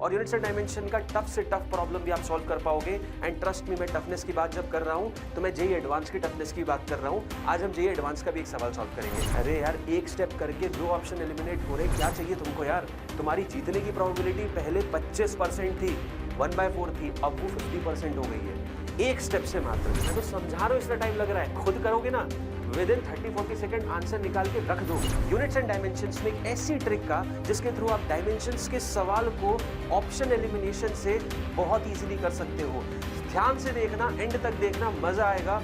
और units and dimension का tough से टफ प्रॉब्लम भी आप सॉल्व कर पाओगे। एंड ट्रस्ट मी, मैं टफनेस की बात जब कर रहा हूँ तो मैं जेईई एडवांस की टफनेस की बात कर रहा हूँ। आज हम जेईई एडवांस का भी एक सवाल सॉल्व करेंगे। अरे यार, एक स्टेप करके दो ऑप्शन एलिमिनेट हो रहे, क्या चाहिए तुमको यार। तुम्हारी जीतने की प्रोबेबिलिटी पहले 25% थी, 1/4 थी, अब वो 50% हो गई है एक स्टेप से मात्र। मैं तो समझा रहा हूँ, इतना टाइम लग रहा है, खुद करोगे ना विद इन 30-40 सेकंड आंसर निकाल के रख दो। यूनिट्स एंड डायमेंशंस में एक ऐसी ट्रिक का जिसके थ्रू आप डायमेंशंस के सवाल को ऑप्शन एलिमिनेशन से बहुत इजीली कर सकते हो। ध्यान से देखना, एंड तक देखना, मजा आएगा।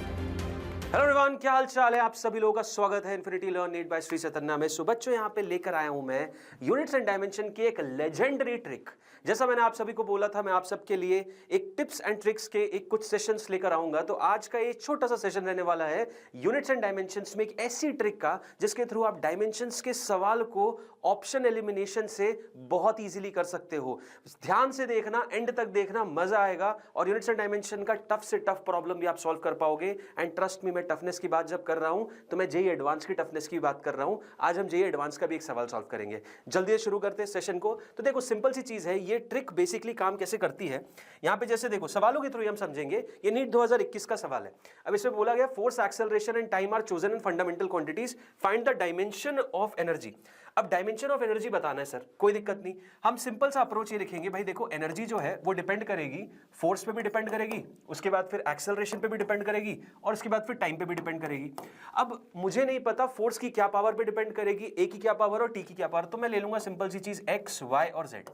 हेलो एवरीवन, क्या हाल चाल है। आप सभी लोगों का स्वागत है इन्फिनिटी लर्न नीड बाय श्री चैतन्य में। सो बच्चों, यहाँ पे लेकर आया हूं मैं यूनिट्स एंड डायमेंशन की एक लेजेंडरी ट्रिक। जैसा मैंने आप सभी को बोला था, मैं आप सबके लिए एक टिप्स एंड ट्रिक्स के एक कुछ सेशंस लेकर आऊंगा। तो आज का ये छोटा सा सेशन रहने वाला है यूनिट्स एंड डायमेंशंस में एक ऐसी ट्रिक का जिसके थ्रू आप डायमेंशंस के सवाल को ऑप्शन एलिमिनेशन से बहुत ईजिली कर सकते हो। ध्यान से देखना, एंड तक देखना, मजा आएगा। और यूनिट्स एंड डायमेंशन का टफ से टफ प्रॉब्लम भी आप सॉल्व कर पाओगे। एंड ट्रस्ट मी, टफनेस की बात जब कर रहा हूं तो मैं जेईई एडवांस की टफनेस की बात कर रहा हूं। आज हम जेईई एडवांस का भी एक सवाल सॉल्व करेंगे। जल्दी से शुरू करते हैं सेशन को। तो देखो, सिंपल सी चीज है, ये ट्रिक बेसिकली काम कैसे करती है। यहां पे जैसे देखो, सवालों के थ्रू हम समझेंगे। ये नीट 2021 का सवाल है। अब इसमें बोला गया force, acceleration and time are chosen in fundamental quantities, find the dimension of energy. अब डायमेंशन ऑफ एनर्जी बताना है सर, कोई दिक्कत नहीं। हम सिंपल सा अप्रोच ये लिखेंगे, भाई देखो, एनर्जी जो है वो डिपेंड करेगी फोर्स पे भी डिपेंड करेगी, उसके बाद फिर एक्सेलरेशन पे भी डिपेंड करेगी, और उसके बाद फिर टाइम पे भी डिपेंड करेगी। अब मुझे नहीं पता फोर्स की क्या पावर पे डिपेंड करेगी, ए की क्या पावर और टी की क्या पावर, तो मैं ले लूंगा सिंपल सी चीज एक्स, वाई और जेड।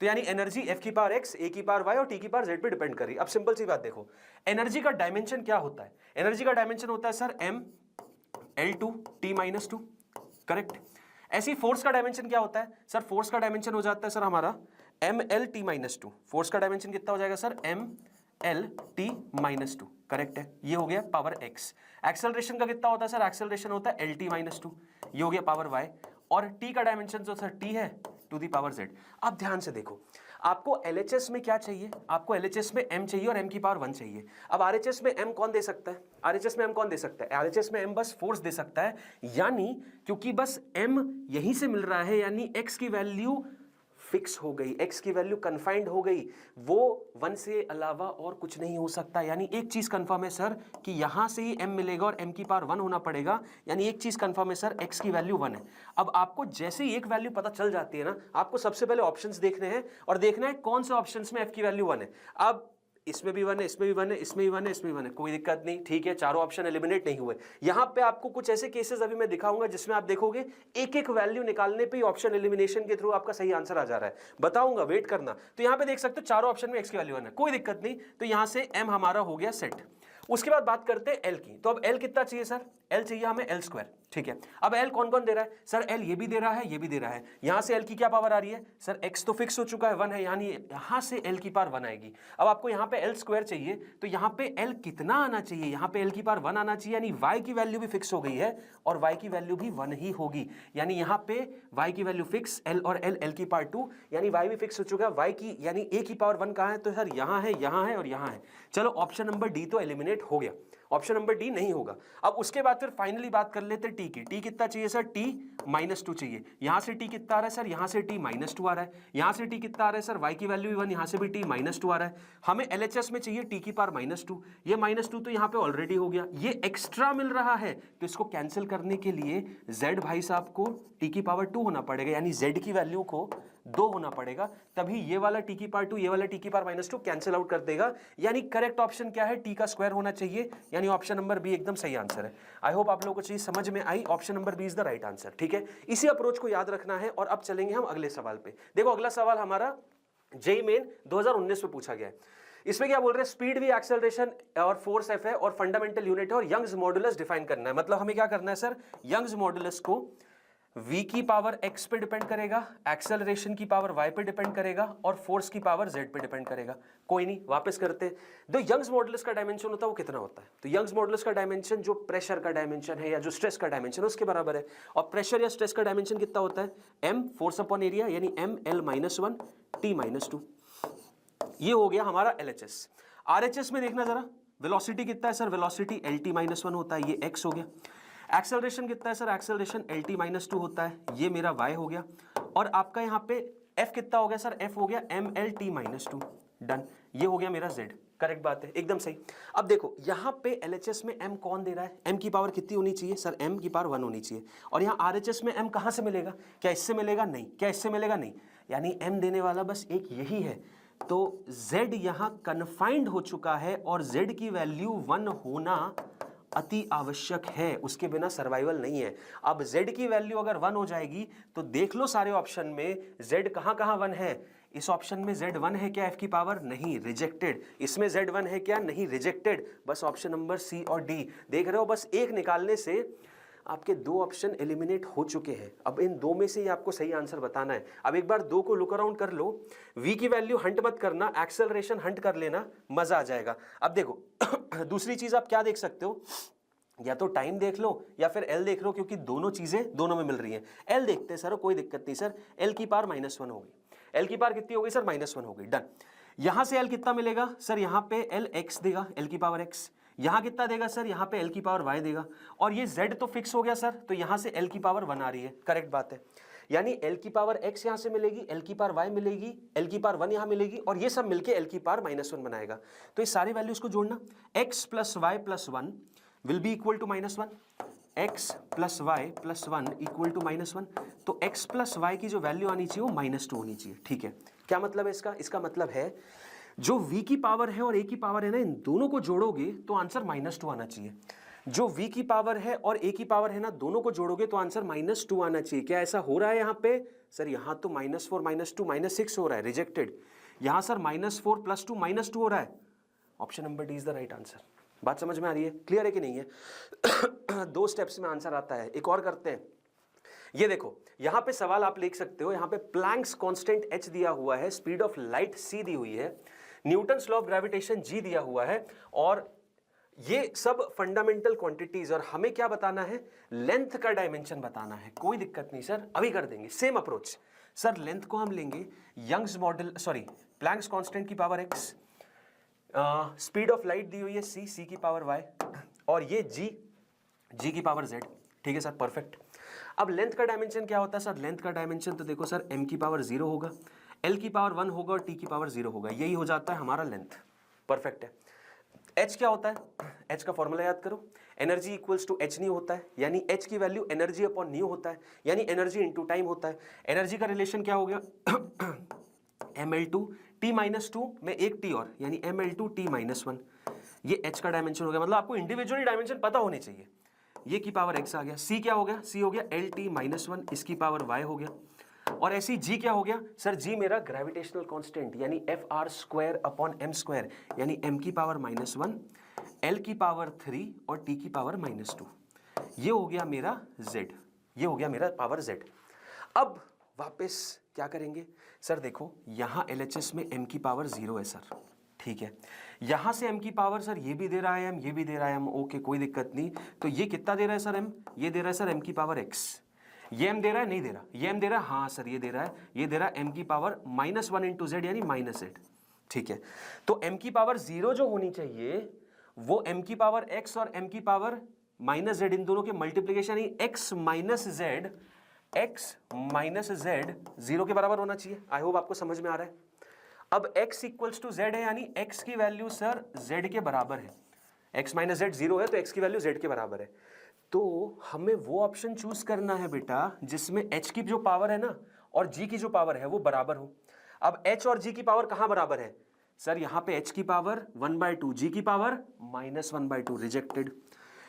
तो यानी एनर्जी एफ की पावर एक्स, ए की पावर वाई और टी की पावर जेड पे डिपेंड कर रही है। अब सिंपल सी बात देखो, एनर्जी का डायमेंशन क्या होता है। एनर्जी का डायमेंशन होता है sir M L2 T-2, correct. ऐसी फोर्स का डायमेंशन क्या होता है सर। फोर्स का डायमेंशन हो जाता है सर हमारा ML-T-2। फोर्स का डायमेंशन कितना हो जाएगा सर, ML-T-2, करेक्ट है। ये हो गया पावर x। एक्सेलरेशन का कितना होता है सर, एक्सेलरेशन होता है LT-2, ये हो गया पावर y। और t का डायमेंशन जो सर t है, टू दी पावर z। अब ध्यान से देखो, आपको LHS में क्या चाहिए, आपको LHS में m चाहिए और m की पावर 1 चाहिए। अब RHS में m कौन दे सकता है, RHS में m कौन दे सकता है, RHS में m बस फोर्स दे सकता है। यानी क्योंकि बस m यहीं से मिल रहा है, यानी x की वैल्यू फिक्स हो गई, x की वैल्यू कन्फाइंड हो गई, वो 1 से अलावा और कुछ नहीं हो सकता। यानी एक चीज कंफर्म है सर कि यहां से ही m मिलेगा और m की पावर 1 होना पड़ेगा। यानी एक चीज कंफर्म है सर, x की वैल्यू 1 है। अब आपको जैसे ही एक वैल्यू पता चल जाती है ना, आपको सबसे पहले ऑप्शंस देखने हैं और देखना है कौन से ऑप्शंस में f की वैल्यू 1 है। अब इसमें भी 1 है, इसमें भी 1 है, इसमें भी 1 है, इसमें भी 1 है, कोई दिक्कत नहीं, ठीक है। चारों ऑप्शन एलिमिनेट नहीं हुए। यहां पे आपको कुछ ऐसे केसेस अभी मैं दिखाऊंगा जिसमें आप देखोगे एक एक वैल्यू निकालने पे ही ऑप्शन एलिमिनेशन के थ्रू आपका सही आंसर आ जा रहा है। बताऊंगा, वेट करना। तो यहां पे देख सकते हो चारों ऑप्शन में x की वैल्यू 1 है, कोई दिक्कत नहीं। तो यहां से m हमारा हो गया सेट। उसके बाद बात करते हैं l की। तो अब l कितना चाहिए सर, l चाहिए हमें L2, ठीक है। अब l कौन कौन दे रहा है सर, l ये भी दे रहा है, ये भी दे रहा है। यहां से l की क्या पावर आ रही है सर, x तो फिक्स हो चुका है 1 है, यानी यहां से l की पावर 1 आएगी। अब आपको यहां पे L2 चाहिए, तो यहां पे l कितना आना चाहिए, यहां पे l की पावर 1 आना चाहिए। यानी y की वैल्यू भी फिक्स हो गई है और y की वैल्यू भी 1 ही होगी। यानी यहां पे y की वैल्यू फिक्स, l और l की पावर 2, यानी y भी फिक्स हो चुका है। y की यानी a की पावर 1 कहां है, तो सर यहां है, यहां है और यहां है। चलो, ऑप्शन नंबर डी तो एलिमिनेट हो गया, ऑप्शन नंबर डी नहीं होगा। अब उसके बाद फिर फाइनली बात कर लेते टी की। टी कितना चाहिए सर, T-2 चाहिए। यहां से टी कितना आ रहा है सर, यहां से T-2 आ रहा है। यहां से टी कितना आ रहा है सर, y की वैल्यू 1, यहां से भी T-2 आ रहा है। हमें LHS में चाहिए टी की पावर -2, ये -2 तो यहां पे ऑलरेडी हो गया। ये एक्स्ट्रा मिल रहा है, तो इसको कैंसिल करने के लिए z भाई साहब को टी की पावर 2 होना पड़ेगा, यानी z की वैल्यू को 2 होना पड़ेगा, तभी ये वाला टी की पावर 2, ये वाला टी की पावर -2 कैंसिल आउट कर देगा। यानी करेक्ट ऑप्शन क्या है, टी का स्क्वायर होना चाहिए, यानी ऑप्शन नंबर बी एकदम सही आंसर है। आई होप आप लोगों को चीज समझ में आई, option number B is the right answer, ठीक है। इसी अप्रोच को याद रखना है। और अब चलेंगे हम अगले सवाल पे। देखो, अगला सवाल हमारा जेईई मेन 2019 में पूछा गया है। इसमें क्या बोल रहे हैं, स्पीड भी, एक्सेलरेशन और फोर्स एफ है और फंडामेंटल यूनिट है और यंग्स मॉडुलस डिफाइन करना है। मतलब हमें क्या करना है सर, यंग्स मॉडुलस को v की पावर x पे डिपेंड करेगा, एक्सेलरेशन की पावर y पे डिपेंड करेगा और फोर्स की पावर z पे डिपेंड करेगा। कोई नहीं, वापस करते हैं। जो यंग्स मॉडुलस का डायमेंशन होता है वो कितना होता है, तो यंग्स मॉडुलस का डायमेंशन जो प्रेशर का डायमेंशन है या जो स्ट्रेस का डायमेंशन है उसके बराबर है। और प्रेशर या स्ट्रेस का डायमेंशन कितना होता है, m फोर्स अपॉन एरिया, यानी ML-1 T-2। ये हो गया हमारा LHS। RHS में देखना जरा, वेलोसिटी कितना है सर, वेलोसिटी LT-1 होता है, ये x हो गया। एक्सेलरेशन कितना है सर, एक्सेलरेशन LT-2 होता है, ये मेरा y हो गया। और आपका यहाँ पे f कितना हो गया सर, f हो गया mlt-2, डन, ये हो गया मेरा z, करेक्ट बात है, एकदम सही। अब देखो यहाँ पे LHS में m कौन दे रहा है, m की पावर कितनी होनी चाहिए सर, m की पावर 1 होनी चाहिए, और यहाँ RHS में m कहाँ से मिलेगा, क्या इससे मिलेगा, नहीं, क्या इससे मिलेगा, नहीं, यानी m देने वाला बस एक यही है, तो z यहाँ कन्फाइंड हो चुका है और z की वैल्यू 1 होना अति आवश्यक है, उसके बिना सर्वाइवल नहीं है। अब z की वैल्यू अगर 1 हो जाएगी तो देख लो सारे ऑप्शन में z कहाँ कहाँ 1 है, इस ऑप्शन में z 1 है क्या, f की पावर, नहीं, रिजेक्टेड, इसमें z 1 है क्या, नहीं, रिजेक्टेड, बस ऑप्शन नंबर सी और डी, देख रहे हो, बस एक निकालने से आपके दो ऑप्शन एलिमिनेट हो चुके हैं। अब इन दो में से ही आपको सही आंसर बताना है। अब एक बार दो को लुक अराउंड कर लो, v की वैल्यू हंट मत करना, एक्सेलरेशन हंट कर लेना, मजा आ जाएगा। अब देखो दूसरी चीज आप क्या देख सकते हो, या तो टाइम देख लो या फिर L देख लो, क्योंकि दोनों चीजें दोनों में मिल रही हैं। L देखते हैं सर, कोई दिक्कत नहीं सर, L की पावर -1 हो गई, L की पावर कितनी हो गई सर, -1 हो गई, डन। यहां से L कितना मिलेगा सर, यहां पे L x देगा, L की पावर x, यहां कितना देगा सर, यहां पे L की पावर y देगा, और ये Z तो फिक्स हो गया सर, तो यहां से L की पावर 1 आ रही है, करेक्ट बात है, यानी L की पावर x यहां से मिलेगी, L की पावर y मिलेगी, L की पावर 1 यहां मिलेगी, और ये सब मिलके L की पावर -1 बनाएगा। तो ये सारी वैल्यूज को जोड़ना, x + y + 1 will be equal to -1, x + y + 1 equal to -1, तो x + y की जो वैल्यू आनी चाहिए वो -2 होनी चाहिए, ठीक है। क्या मतलब है इसका, इसका मतलब है जो v की पावर है और a की पावर है ना, इन दोनों को जोड़ोगे तो आंसर -2 आना चाहिए। जो v की पावर है और a की पावर है ना, दोनों को जोड़ोगे तो आंसर -2 आना चाहिए। क्या ऐसा हो रहा है यहाँ पे सर, यहाँ तो -4 -2 -6 हो रहा है, रिजेक्टेड। यहाँ सर -4 + 2 -2 हो रहा है, option number D is the right answer. बात समझ में आ रही है, क्लियर है कि नहीं है? दो स्टेप्स में आंसर आता है, एक और करते हैं। ये देखो यहां पे सवाल आप लिख सकते हो, यहां पे प्लैंक्स कांस्टेंट h दिया हुआ है, स्पीड ऑफ लाइट c दी हुई है, Newton's law of gravitation g दिया हुआ है, और ये सब फंडामेंटल क्वांटिटीज, और हमें क्या बताना है, लेंथ का डायमेंशन बताना है। कोई दिक्कत नहीं सर, अभी कर देंगे, सेम अप्रोच सर। लेंथ को हम लेंगे Young's modulus, sorry Planck's constant की power x, speed of light दी हुई है c की पावर y, और ये g की पावर z, ठीक है सर, परफेक्ट। अब लेंथ का डायमेंशन क्या होता है सर, लेंथ का डायमेंशन तो देखो सर, m की पावर 0 होगा, l की पावर 1 होगा और t की पावर 0 होगा, यही हो जाता है हमारा लेंथ, परफेक्ट है। h क्या होता है, h का फॉर्मूला याद करो, energy equals to h nu होता है, यानी h की वैल्यू एनर्जी अपॉन न्यू होता है, यानी एनर्जी इनटू टाइम होता है। एनर्जी का रिलेशन क्या हो गया ml2 t-2 में एक t और, यानी ml2 t-1, ये h का डायमेंशन हो गया। मतलब आपको इंडिविजुअली डायमेंशन पता होने चाहिए। ये की पावर x आ गया, c क्या हो गया, c हो गया lt-1, इसकी पावर y हो गया, और ऐसी g क्या हो गया सर, g मेरा ग्रेविटेशनल कांस्टेंट, यानी fr² अपॉन m², यानी m की पावर -1, l की पावर 3 और t की पावर -2, ये हो गया मेरा z, ये हो गया मेरा पावर z। अब वापस क्या करेंगे सर, देखो यहाँ LHS में m की पावर 0 है सर, ठीक है, यहाँ से m की पावर सर ये भी दे रहा है m, ये भी दे रहा है m, ओके कोई दिक्कत नहीं। तो ये कितना दे रहा है सर m, ये दे रहा है सर m की पावर x, ये m दे रहा है, नहीं दे रहा, ये m दे रहा है, हाँ सर ये दे रहा है, ये दे रहा है m की पावर -1 इंटू z, यानी -z, ठीक है। तो m की पावर 0 जो होनी चाहिए वो m की पावर x और m की पावर -z, इन दोनों के मल्टीप्लीकेशन, यानी x माइनस z 0 के बराबर होना चाहिए। आई होप आपको समझ में आ रहा है। अब x इक्वल्स टू z है, यानी x की वैल्यू सर z के बराबर है, x माइनस z 0 है तो x की वैल्यू z के बराबर है। तो हमें वो ऑप्शन चूज करना है बेटा जिसमें h की जो पावर है ना और g की जो पावर है वो बराबर हो। अब h और g की पावर कहां बराबर है सर, यहां पे h की पावर 1/2, g की पावर -1/2, रिजेक्टेड।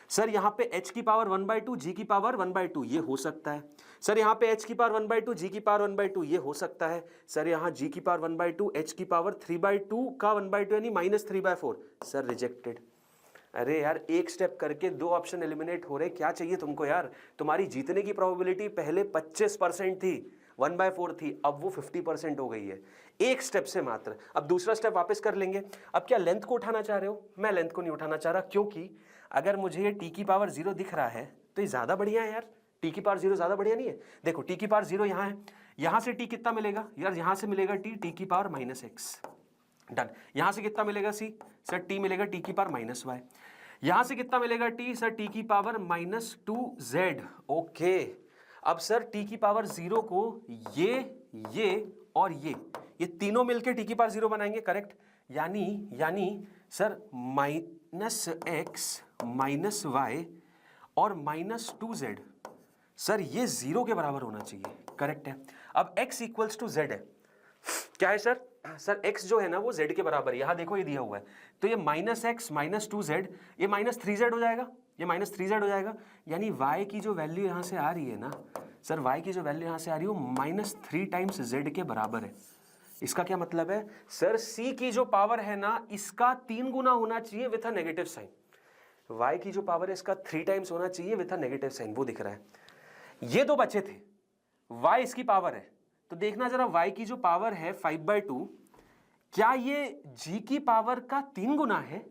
सर यहाँ पे h की पावर 1/2, g की पावर 1/2, ये हो सकता है। सर यहाँ पे h की पावर 1/2, g की पावर 1/2, ये हो सकता है। सर यहाँ g की पावर 1/2, h की पावर 3/2 का 1/2 यानी -3/4, सर रिजेक्टेड। अरे यार एक स्टेप करके दो ऑप्शन एलिमिनेट हो रहे, क्या चाहिए तुमको यार। तुम्हारी जीतने की प्रोबेबिलिटी पहले 25% थी, 1/4 थी, अब वो 50% हो गई है, एक स्टेप से मात्र। अब दूसरा स्टेप वापस कर लेंगे। अब क्या लेंथ को उठाना चाह रहे हो? मैं लेंथ को नहीं उठाना चाह रहा, क्योंकि अगर मुझे ये t की पावर 0 दिख रहा है तो ये ज्यादा बढ़िया है यार। t की पावर 0 ज्यादा बढ़िया नहीं है? देखो t की पावर 0 यहाँ है, यहाँ से t कितना मिलेगा यार, यहाँ से मिलेगा t की पावर -x, डन। यहाँ से कितना मिलेगा c सर, t मिलेगा t की पावर -y। यहाँ से कितना मिलेगा t सर, t की पावर -2z, ओके। अब सर t की पावर 0 को ये और ये तीनों मिलके टी की पावर 0 बनाएंगे, करेक्ट। यानी सर -x माइनस वाई और -2z, सर ये 0 के बराबर होना चाहिए, करेक्ट है। अब x इक्वल्स टू z है, क्या है सर? सर x जो है ना वो z के बराबर है, यहां देखो ये दिया हुआ है, तो ये -x -2z, ये -3z हो जाएगा, ये -3z हो जाएगा। यानी y की जो वैल्यू यहां से आ रही है ना सर, y की जो वैल्यू यहां से आ रही है वो -3 टाइम्स z के बराबर है। इसका क्या मतलब है सर? c की जो पावर है ना इसका 3 गुना होना चाहिए with a negative sign. y की जो पावर है इसका 3 टाइम्स होना चाहिए विथ अ नेगेटिव साइन, वो दिख रहा है। ये दो बचे थे, y इसकी पावर है, तो देखना जरा y की जो पावर है 5/2, क्या ये g की पावर का 3 गुना है?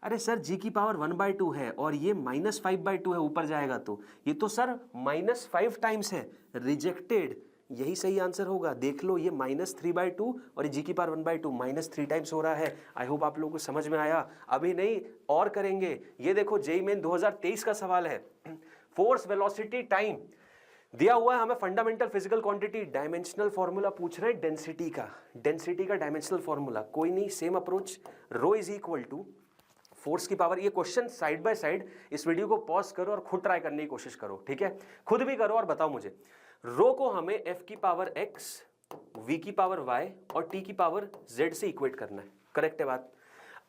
अरे सर g की पावर 1/2 है और ये -5/2 है, ऊपर जाएगा तो ये तो सर -5 टाइम्स है, रिजेक्टेड। यही सही आंसर होगा, देख लो ये -3/2 और ये g की पावर 1/2 -3 टाइम्स हो रहा है। आई होप आप लोगों को समझ में आया। अभी नहीं और करेंगे। ये देखो जेईई मेन 2023 का सवाल है, फोर्स वेलोसिटी टाइम दिया हुआ है हमें, fundamental physical quantity, dimensional formula पूछ रहे हैं डेंसिटी का डायमेंशनल फॉर्मूला। कोई नहीं, same approach, rho is equal to force की पावर। ये क्वेश्चन साइड बाय साइड, इस वीडियो को पॉज करो और खुद ट्राई करने की कोशिश करो, ठीक है? खुद भी करो और बताओ मुझे। रो को हमें f की पावर x, v की पावर y और t की पावर z से इक्वेट करना है, करेक्ट है बात?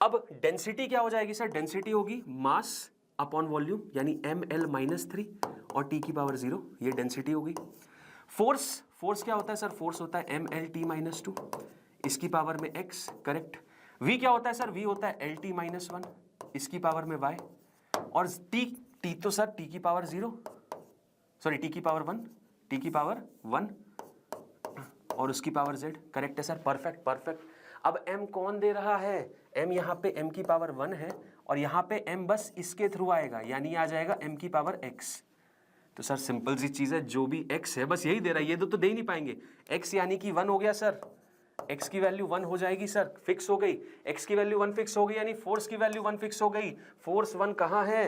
अब डेंसिटी क्या हो जाएगी सर? डेंसिटी होगी मास अपॉन वॉल्यूम, यानी ml-3 और t की पावर 0, ये डेंसिटी होगी। फोर्स क्या होता है सर? फोर्स होता है mlt-2, इसकी पावर में x, करेक्ट। v क्या होता है सर? v होता है lt-1, इसकी पावर में y, और t तो सर t की पावर 0, सॉरी t की पावर 1, t की पावर 1 और उसकी पावर z, करेक्ट है सर? परफेक्ट। अब m कौन दे रहा है? m यहाँ पे m की पावर 1 है और यहाँ पे m बस इसके थ्रू आएगा, यानी आ जाएगा m की पावर x। तो सर सिंपल सी चीज है, जो भी x है बस यही दे रहा है, ये तो दे ही नहीं पाएंगे। x यानी कि 1 हो गया सर, x की वैल्यू 1 हो जाएगी सर, फिक्स हो गई। x की वैल्यू 1 फिक्स हो गई, यानी फोर्स की वैल्यू 1 फिक्स हो गई। फोर्स 1 कहाँ है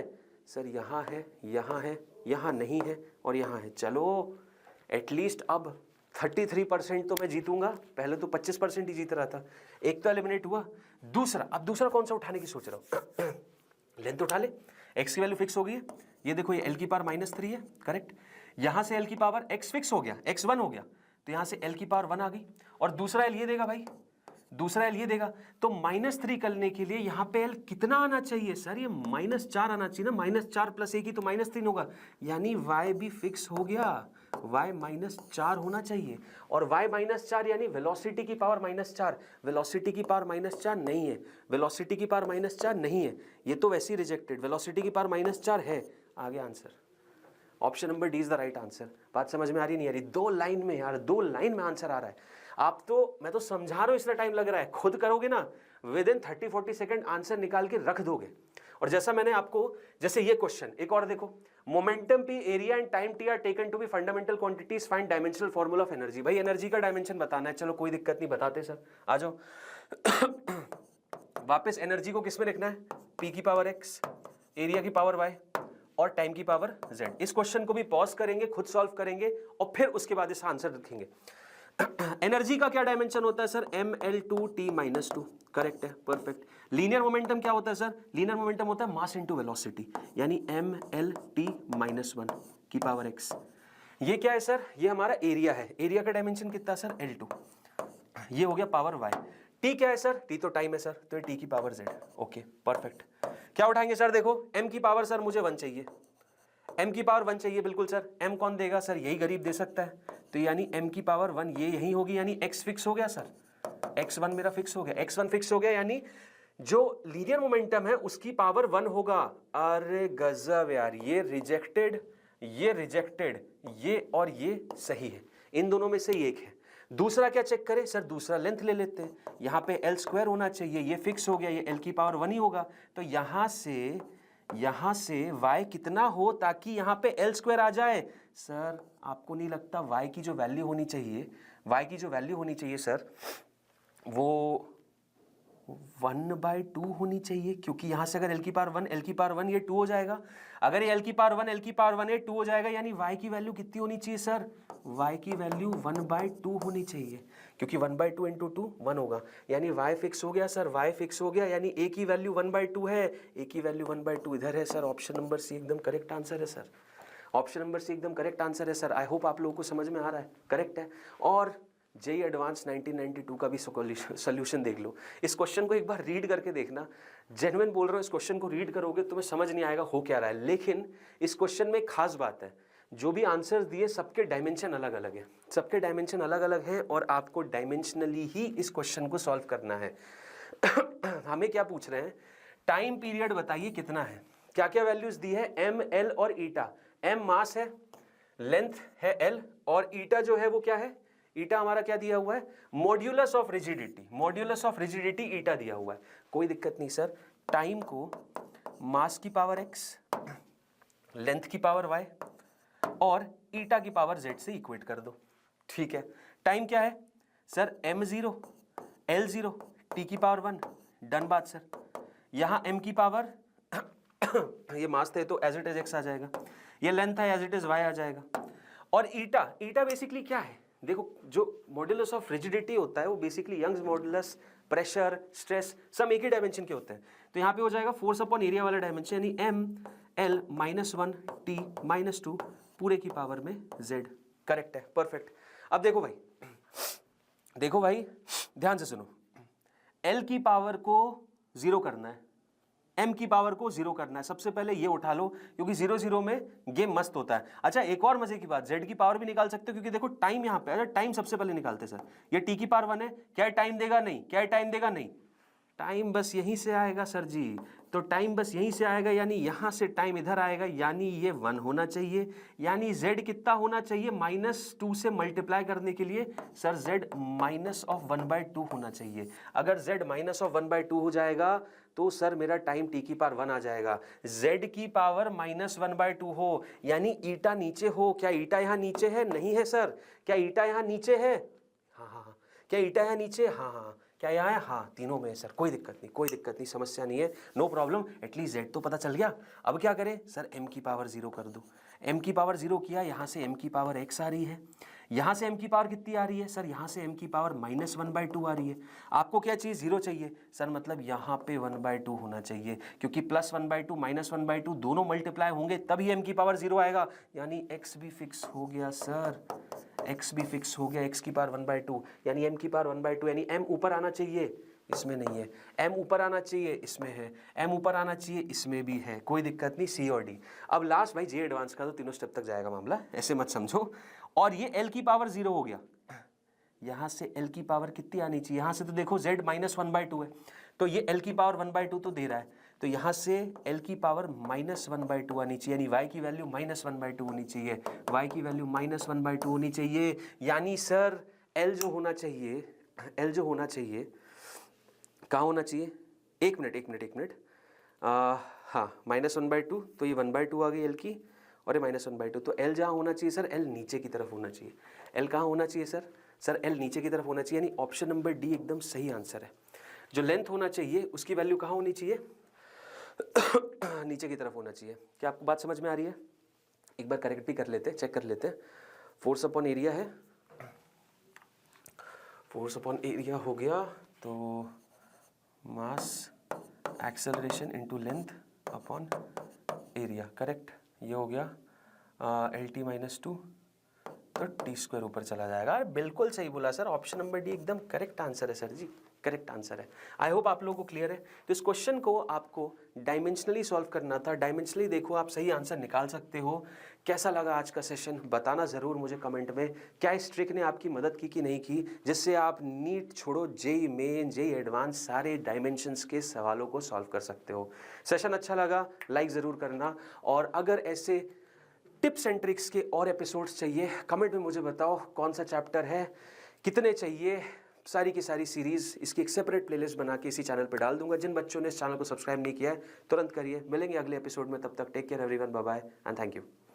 सर? यहाँ है, यहाँ है, यहाँ नहीं है और यहाँ है। चलो एटलीस्ट अब 33% तो मैं जीतूंगा, पहले तो 25% ही जीत रहा था। एक तो एलिमिनेट हुआ। अब दूसरा कौन सा उठाने की सोच रहा हूँ? लेंथ उठा ले। x की वैल्यू फिक्स हो गई है, ये देखो ये l की पावर -3 है, करेक्ट। यहां से l की पावर x फिक्स हो गया, x 1 हो गया, तो यहां से l की पावर 1 आ गई, और दूसरा l ये देगा भाई, दूसरा l ये देगा। तो -3 करने के लिए यहाँ पे l कितना आना चाहिए सर? ये -4 आना चाहिए ना, -4 + 1 ही तो -3 होगा, यानी y भी फिक्स हो गया, y -4 होना चाहिए। और y -4 यानी वेलोसिटी की पावर -4, वेलोसिटी की पावर -4 नहीं है, वेलोसिटी की पावर -4 नहीं है, ये तो वैसे ही रिजेक्टेड। वेलोसिटी की पावर -4 है, आ गया answer. Option number D is the right answer. बात समझ में आ रही नहीं आ रही? 2 लाइन में यार, 2 लाइन में आंसर आ रहा है। आप तो, मैं तो समझा रहा हूं इसलिए टाइम लग रहा है, खुद करोगे ना विद इन 30-40 सेकंड आंसर निकाल के रख दोगे। और जैसा मैंने आपको, जैसे ये क्वेश्चन एक और देखो, momentum p, area and time t are taken to be fundamental quantities, find dimensional formula of energy. भाई एनर्जी का डायमेंशन बताना है, चलो कोई दिक्कत नहीं, बताते सर, आ जाओ। वापस एनर्जी को किस में लिखना है? p की पावर x, एरिया की पावर y और टाइम की पावर z। इस क्वेश्चन को भी पॉज करेंगे, खुद सॉल्व करेंगे और फिर उसके बाद इसका आंसर लिखेंगे। एनर्जी का क्या डायमेंशन होता है सर? ml2t-2, करेक्ट है, परफेक्ट। लीनियर मोमेंटम क्या होता है सर? लीनियर मोमेंटम होता है मास इनटू वेलोसिटी, यानी mlt-1 की पावर x। ये क्या है सर? ये हमारा एरिया है, एरिया का डायमेंशन कितना सर? L2। ये हो गया पावर y। t क्या है सर? t तो टाइम है सर, तो t की पावर z। Okay perfect. क्या उठाएंगे सर? देखो m की पावर सर मुझे 1 चाहिए, m की पावर 1 चाहिए, बिल्कुल सर। m कौन देगा सर? यही गरीब दे सकता है, तो यानी m की पावर 1 ये यही होगी, यानी x फिक्स हो गया सर, x1 मेरा फिक्स हो गया, x1 फिक्स हो गया, यानी जो लीनियर मोमेंटम है उसकी पावर 1 होगा। अरे गजब यार, ये रिजेक्टेड, ये रिजेक्टेड, ये और ये सही है, इन दोनों में से एक है। दूसरा क्या चेक करें सर? दूसरा लेंथ ले लेते हैं, यहाँ पे l² होना चाहिए, ये फिक्स हो गया, ये l की पावर 1 ही होगा, तो यहाँ से y कितना हो ताकि यहाँ पे l² आ जाए? सर आपको नहीं लगता y की जो वैल्यू होनी चाहिए, y की जो वैल्यू होनी चाहिए सर, वो 1/2 होनी चाहिए, क्योंकि यहां से अगर l की पावर 1 l की पावर 1 ये 2 हो जाएगा। अगर ये l की पावर 1 l की पावर 1 ये 2 हो जाएगा, यानी y की वैल्यू कितनी होनी चाहिए सर? y की वैल्यू 1/2 होनी चाहिए, क्योंकि 1/2 इंटू 2 1 होगा, यानी y फिक्स हो गया सर, y फिक्स हो गया, यानी a की वैल्यू 1/2 है, a की वैल्यू 1/2 इधर है सर। ऑप्शन नंबर सी एकदम करेक्ट आंसर है सर, ऑप्शन नंबर सी एकदम करेक्ट आंसर है सर। आई होप आप लोगों को समझ में आ रहा है, करेक्ट है। और जेईई एडवांस 1992 का भी सोल्यूशन देख लो, इस क्वेश्चन को एक बार रीड करके देखना, जेन्युइन बोल रहा हूँ, इस क्वेश्चन को रीड करोगे तुम्हें समझ नहीं आएगा हो क्या रहा है। लेकिन इस क्वेश्चन में एक खास बात है, जो भी आंसर्स दिए सबके डायमेंशन अलग अलग है, सबके डायमेंशन अलग अलग हैं, और आपको डायमेंशनली ही इस क्वेश्चन को सॉल्व करना है। हमें क्या पूछ रहे हैं? टाइम पीरियड बताइए कितना है, क्या क्या वैल्यूज दी है, एम, एल और ईटा। एम मास है, लेंथ है एल, और ईटा जो है वो क्या है? ईटा हमारा क्या दिया हुआ है? Modulus of rigidity, modulus of rigidity eta दिया हुआ है। कोई दिक्कत नहीं सर, टाइम को मास की पावर x, लेंथ की पावर y और ईटा की पावर z से इक्वेट कर दो, ठीक है। टाइम क्या है सर? m0, l0, t की पावर 1, डन बात सर। यहां m की पावर ये मास थे तो एज इट इज x आ जाएगा, ये लेंथ है एज इट इज y आ जाएगा। और ईटा, ईटा बेसिकली क्या है? देखो, जो मॉड्यूलस ऑफ रिजिडिटी होता है वो basically Young's modulus, pressure, stress सब एक ही डायमेंशन के होते हैं। तो यहाँ पे हो जाएगा फोर्स अपॉन एरिया वाला डायमेंशन, यानी एम एल -1 टी -2 पूरे की पावर में जेड। करेक्ट है, परफेक्ट। अब देखो भाई, देखो भाई ध्यान से सुनो, एल की पावर को 0 करना है, m की पावर को 0 करना है। सबसे पहले ये उठा लो, क्योंकि 0 0 में गेम मस्त होता है। अच्छा, एक और मजे की बात, z की पावर भी निकाल सकते हो, क्योंकि देखो टाइम यहाँ पे, अच्छा टाइम सबसे पहले निकालते सर। ये t की पावर 1 है, क्या टाइम देगा? नहीं। क्या टाइम देगा? नहीं। टाइम बस यहीं से आएगा सर जी, तो टाइम बस यहीं से आएगा, यानी यहां से टाइम इधर आएगा, यानी ये 1 होना चाहिए। यानी z कितना होना चाहिए? -2 से मल्टीप्लाई करने के लिए सर z -1/2 होना चाहिए। अगर z -1/2 हो जाएगा तो सर मेरा टाइम t की पावर 1 आ जाएगा। z की पावर -1/2 हो, यानी ईटा नीचे हो। क्या ईटा यहाँ नीचे है? नहीं है सर। क्या ईटा यहाँ नीचे है? हाँ हाँ हाँ। क्या ईटा यहाँ नीचे? हाँ हाँ। क्या यहाँ है? हाँ, तीनों में है सर। कोई दिक्कत नहीं, कोई दिक्कत नहीं, समस्या नहीं है, नो प्रॉब्लम। एटलीस्ट z तो पता चल गया। अब क्या करें सर? m की पावर 0 कर दो। m की पावर 0 किया, यहाँ से m की पावर x आ रही है, यहाँ से m की पावर कितनी आ रही है सर? यहाँ से m की पावर -1/2 आ रही है। आपको क्या चीज़? 0 चाहिए सर, मतलब यहाँ पे 1/2 होना चाहिए, क्योंकि +1/2 -1/2 दोनों मल्टीप्लाई होंगे तभी m की पावर 0 आएगा, यानी x भी फिक्स हो गया सर, x भी फिक्स हो गया, x की पावर 1/2, यानी m की पावर 1/2, यानी m ऊपर आना चाहिए, इसमें नहीं है। m ऊपर आना चाहिए, इसमें है। m ऊपर आना चाहिए, इसमें भी है। कोई दिक्कत नहीं, C और D। अब लास्ट भाई जेईई एडवांस का तो तीनों स्टेप तक जाएगा मामला, ऐसे मत समझो। और ये l की पावर 0 हो गया, यहाँ से l की पावर कितनी आनी चाहिए? यहाँ से तो देखो z -1/2 है, तो ये l की पावर 1/2 तो दे रहा है, तो यहाँ से l की पावर -1/2 आनी चाहिए, यानी y की वैल्यू -1/2 होनी चाहिए, y की वैल्यू -1/2 होनी चाहिए। यानी सर l जो होना चाहिए, l जो होना चाहिए कहाँ होना चाहिए? एक मिनट, हाँ, -1/2, तो ये 1/2 आ गई l की, और ये -1/2, तो l जहाँ होना चाहिए सर, l नीचे की तरफ होना चाहिए। l कहाँ होना चाहिए सर? सर l नीचे की तरफ होना चाहिए, यानी ऑप्शन नंबर डी एकदम सही आंसर है। जो लेंथ होना चाहिए उसकी वैल्यू कहाँ होनी चाहिए? नीचे की तरफ होना चाहिए। क्या आपको बात समझ में आ रही है? एक बार करेक्ट भी कर लेते, चेक कर लेते। फोर्स अपॉन एरिया है, फोर्स अपॉन एरिया हो गया, तो mass acceleration into length upon area, correct. ये हो गया LT -2, तो t² ऊपर चला जाएगा। बिल्कुल सही बोला सर, ऑप्शन नंबर डी एकदम करेक्ट आंसर है सर जी, करेक्ट आंसर है। आई होप आप लोगों को क्लियर है। तो इस क्वेश्चन को आपको डायमेंशनली सॉल्व करना था, डायमेंशनली देखो आप सही आंसर निकाल सकते हो। कैसा लगा आज का सेशन बताना ज़रूर मुझे कमेंट में। क्या इस ट्रिक ने आपकी मदद की कि नहीं की, जिससे आप नीट छोड़ो जेईई मेन, जेईई एडवांस सारे डायमेंशंस के सवालों को सॉल्व कर सकते हो। सेशन अच्छा लगा लाइक ज़रूर करना, और अगर ऐसे टिप्स एंड ट्रिक्स के और एपिसोड्स चाहिए कमेंट में मुझे बताओ कौन सा चैप्टर है, कितने चाहिए। सारी की सारी सीरीज़ इसकी एक सेपरेट प्लेलिस्ट बना के इसी चैनल पे डाल दूंगा। जिन बच्चों ने इस चैनल को सब्सक्राइब नहीं किया है तुरंत करिए। मिलेंगे अगले एपिसोड में, तब तक take care everyone, bye bye and thank you.